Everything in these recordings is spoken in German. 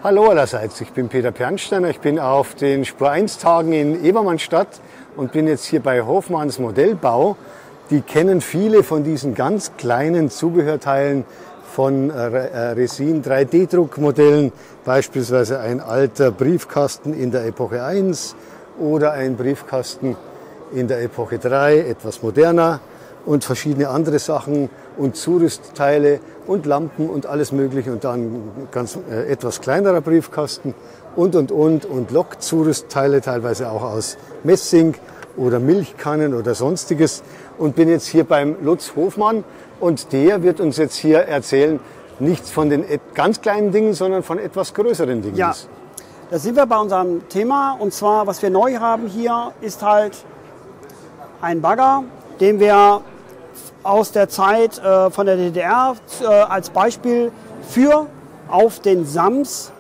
Hallo allerseits, ich bin Peter Pernsteiner, ich bin auf den Spur 1 Tagen in Ebermannstadt und bin jetzt hier bei Hofmanns Modellbau. Die kennen viele von diesen ganz kleinen Zubehörteilen von Resin 3D-Druckmodellen, beispielsweise ein alter Briefkasten in der Epoche 1 oder ein Briefkasten in der Epoche 3, etwas moderner, und verschiedene andere Sachen und Zurüstteile und Lampen und alles Mögliche und dann ganz etwas kleinerer Briefkasten und Lokzurüstteile, teilweise auch aus Messing oder Milchkannen oder sonstiges, und bin jetzt hier beim Lutz Hofmann und der wird uns jetzt hier erzählen, nichts von den ganz kleinen Dingen, sondern von etwas größeren Dingen. Ja, da sind wir bei unserem Thema, und zwar, was wir neu haben hier, ist halt ein Bagger, den wir aus der Zeit von der DDR als Beispiel für auf den Sams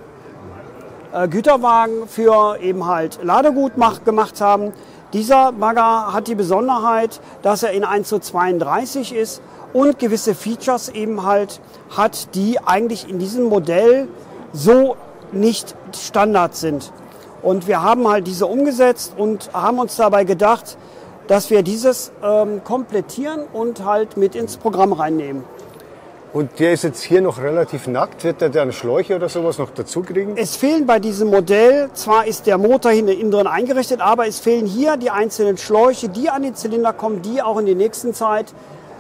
Güterwagen für eben halt Ladegut gemacht haben. Dieser Bagger hat die Besonderheit, dass er in 1:32 ist und gewisse Features eben halt hat, die eigentlich in diesem Modell so nicht Standard sind. Und wir haben halt diese umgesetzt und haben uns dabei gedacht, dass wir dieses komplettieren und halt mit ins Programm reinnehmen. Und der ist jetzt hier noch relativ nackt. Wird der dann Schläuche oder sowas noch dazu kriegen? Es fehlen bei diesem Modell, zwar ist der Motor innen drin eingerichtet, aber es fehlen hier die einzelnen Schläuche, die an den Zylinder kommen, die auch in der nächsten Zeit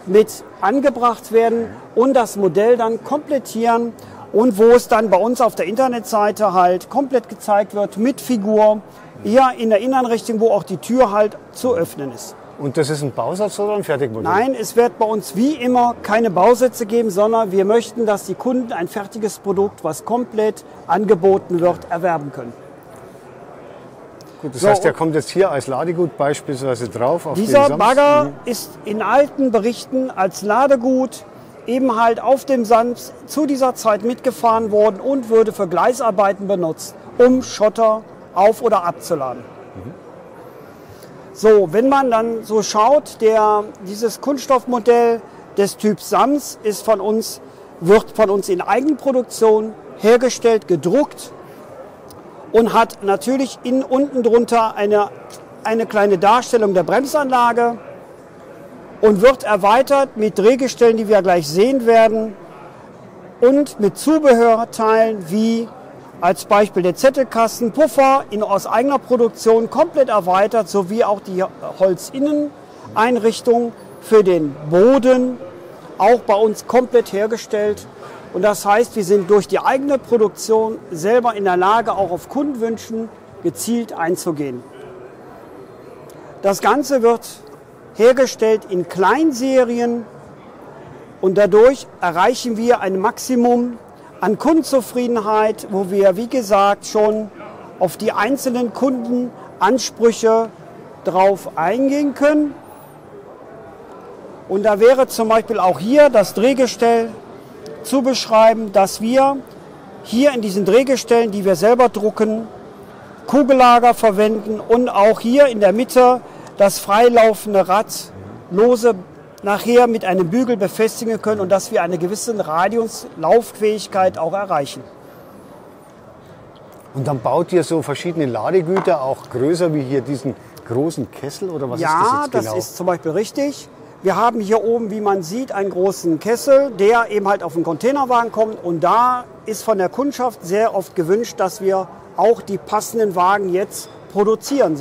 mit angebracht werden und das Modell dann komplettieren. Und wo es dann bei uns auf der Internetseite halt komplett gezeigt wird mit Figur, hier in der Innenrichtung, wo auch die Tür halt zu öffnen ist. Und das ist ein Bausatz oder ein Fertigmodell? Nein, es wird bei uns wie immer keine Bausätze geben, sondern wir möchten, dass die Kunden ein fertiges Produkt, was komplett angeboten wird, erwerben können. Gut, das heißt, der kommt jetzt hier als Ladegut beispielsweise drauf. Auf dieser Bagger ist in alten Berichten als Ladegut eben halt auf dem Sams zu dieser Zeit mitgefahren worden und würde für Gleisarbeiten benutzt, um Schotter auf- oder abzuladen. So, wenn man dann so schaut, dieses Kunststoffmodell des Typs Sams wird von uns in Eigenproduktion hergestellt, gedruckt und hat natürlich unten drunter eine kleine Darstellung der Bremsanlage und wird erweitert mit Drehgestellen, die wir gleich sehen werden, und mit Zubehörteilen wie als Beispiel der Zettelkasten, Puffer aus eigener Produktion komplett erweitert, sowie auch die Holzinneneinrichtung für den Boden, auch bei uns komplett hergestellt. Und das heißt, wir sind durch die eigene Produktion selber in der Lage, auch auf Kundenwünschen gezielt einzugehen. Das Ganze wird hergestellt in Kleinserien und dadurch erreichen wir ein Maximum an Kundenzufriedenheit, wo wir, wie gesagt, schon auf die einzelnen Kundenansprüche drauf eingehen können. Und da wäre zum Beispiel auch hier das Drehgestell zu beschreiben, dass wir hier in diesen Drehgestellen, die wir selber drucken, Kugellager verwenden und auch hier in der Mitte das freilaufende Rad lose nachher mit einem Bügel befestigen können und dass wir eine gewisse Radiuslauffähigkeit auch erreichen. Und dann baut ihr so verschiedene Ladegüter, auch größer wie hier diesen großen Kessel, oder was ist das jetzt genau? Ja, das ist zum Beispiel richtig. Wir haben hier oben, wie man sieht, einen großen Kessel, der eben halt auf den Containerwagen kommt, und da ist von der Kundschaft sehr oft gewünscht, dass wir auch die passenden Wagen jetzt produzieren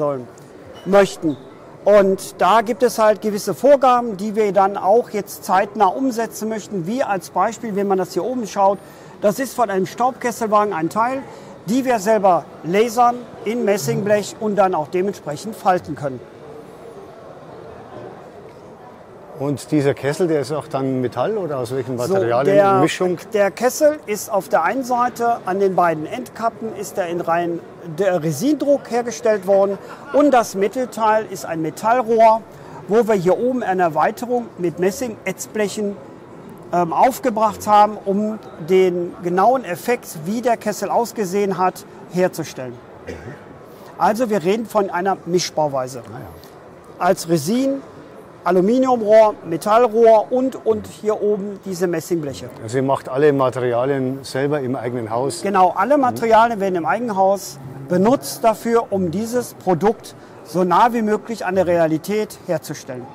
möchten. Und da gibt es halt gewisse Vorgaben, die wir dann auch jetzt zeitnah umsetzen möchten. Wie als Beispiel, wenn man das hier oben schaut, das ist von einem Staubkesselwagen ein Teil, die wir selber lasern in Messingblech und dann auch dementsprechend falten können. Und dieser Kessel, der ist auch dann Metall oder aus welchen Materialien? Mischung? Der Kessel ist auf der einen Seite, an den beiden Endkappen ist er in rein Resindruck hergestellt worden, und das Mittelteil ist ein Metallrohr, wo wir hier oben eine Erweiterung mit Messing-Ätzblechen aufgebracht haben, um den genauen Effekt, wie der Kessel ausgesehen hat, herzustellen. Also wir reden von einer Mischbauweise. Als Resin Aluminiumrohr, Metallrohr und hier oben diese Messingbleche. Also ihr macht alle Materialien selber im eigenen Haus? Genau, alle Materialien werden im eigenen Haus benutzt dafür, um dieses Produkt so nah wie möglich an der Realität herzustellen.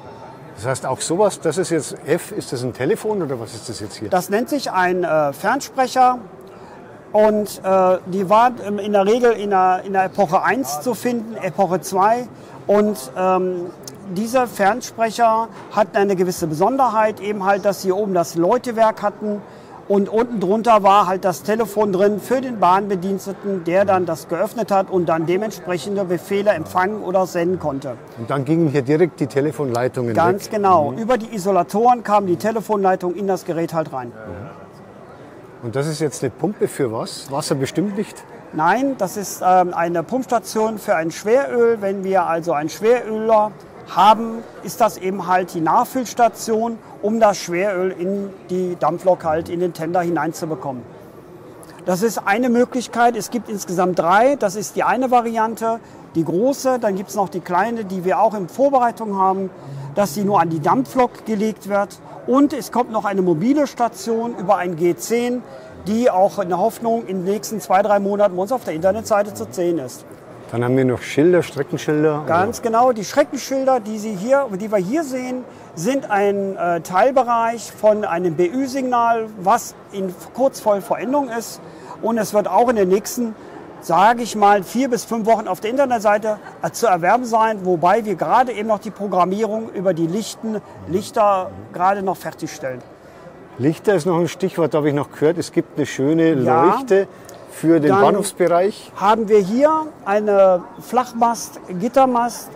Das heißt auch sowas, das ist jetzt F, ist das ein Telefon oder was ist das jetzt hier? Das nennt sich ein Fernsprecher und die war in der Regel in der Epoche 1 zu finden, Epoche 2 und dieser Fernsprecher hat eine gewisse Besonderheit, eben halt, dass sie hier oben das Läutewerk hatten und unten drunter war halt das Telefon drin für den Bahnbediensteten, der dann das geöffnet hat und dann dementsprechende Befehle empfangen oder senden konnte. Und dann gingen hier direkt die Telefonleitungen Ganz weg? genau. Über die Isolatoren kam die Telefonleitung in das Gerät halt rein. Und das ist jetzt eine Pumpe für was? Wasser bestimmt nicht? Nein, das ist eine Pumpstation für ein Schweröl. Wenn wir also einen Schweröler haben, ist das eben halt die Nachfüllstation, um das Schweröl in die Dampflok halt in den Tender hineinzubekommen. Das ist eine Möglichkeit. Es gibt insgesamt 3. Das ist die eine Variante, die große. Dann gibt es noch die kleine, die wir auch in Vorbereitung haben, dass sie nur an die Dampflok gelegt wird. Und es kommt noch eine mobile Station über ein G10, die auch in der Hoffnung in den nächsten 2-3 Monaten bei uns auf der Internetseite zu sehen ist. Dann haben wir noch Schilder, Streckenschilder. Ganz genau, die Streckenschilder, die wir hier sehen, sind ein Teilbereich von einem BÜ-Signal, was kurz vor Vollendung ist. Und es wird auch in den nächsten, sage ich mal, 4 bis 5 Wochen auf der Internetseite zu erwerben sein, wobei wir gerade eben noch die Programmierung über die Lichter gerade noch fertigstellen. Lichter ist noch ein Stichwort, da habe ich noch gehört. Es gibt eine schöne Leuchte für den Bahnhofsbereich. Haben wir hier eine Flachmast, Gittermast,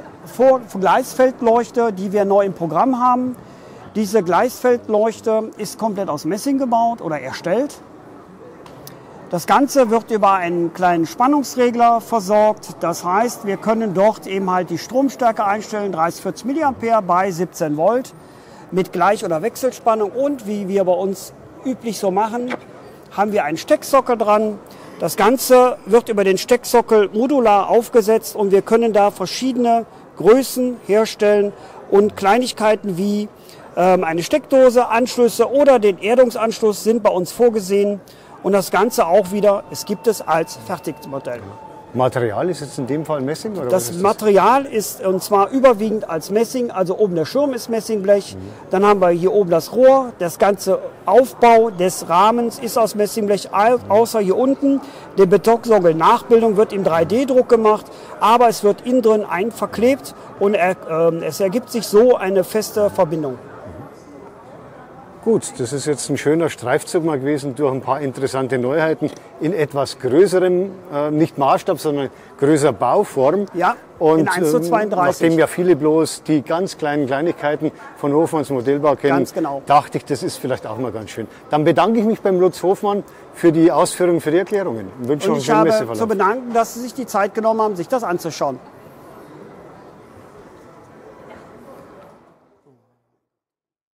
Gleisfeldleuchte, die wir neu im Programm haben. Diese Gleisfeldleuchte ist komplett aus Messing gebaut oder erstellt. Das Ganze wird über einen kleinen Spannungsregler versorgt. Das heißt, wir können dort eben halt die Stromstärke einstellen, 30-40 mA bei 17 Volt mit Gleich- oder Wechselspannung. Und wie wir bei uns üblich so machen, haben wir einen Stecksockel dran. Das Ganze wird über den Stecksockel modular aufgesetzt und wir können da verschiedene Größen herstellen und Kleinigkeiten wie eine Steckdose, Anschlüsse oder den Erdungsanschluss sind bei uns vorgesehen. Und das Ganze auch wieder, es gibt es als Fertigmodell. Material ist jetzt in dem Fall Messing? Oder das Material ist und zwar überwiegend als Messing, also oben der Schirm ist Messingblech, dann haben wir hier oben das Rohr, das ganze Aufbau des Rahmens ist aus Messingblech, außer hier unten, die Betonsockel-Nachbildung wird im 3D-Druck gemacht, aber es wird innen drin verklebt und es ergibt sich so eine feste Verbindung. Gut, das ist jetzt ein schöner Streifzug mal gewesen durch ein paar interessante Neuheiten in etwas größerem, nicht Maßstab, sondern größerer Bauform. Ja, und in 1:32. Nachdem ja viele bloß die ganz kleinen Kleinigkeiten von Hofmanns Modellbau kennen, ganz genau, dachte ich, das ist vielleicht auch mal ganz schön. Dann bedanke ich mich beim Lutz Hofmann für die Ausführungen, für die Erklärungen. Und ich habe zu bedanken, dass Sie sich die Zeit genommen haben, sich das anzuschauen.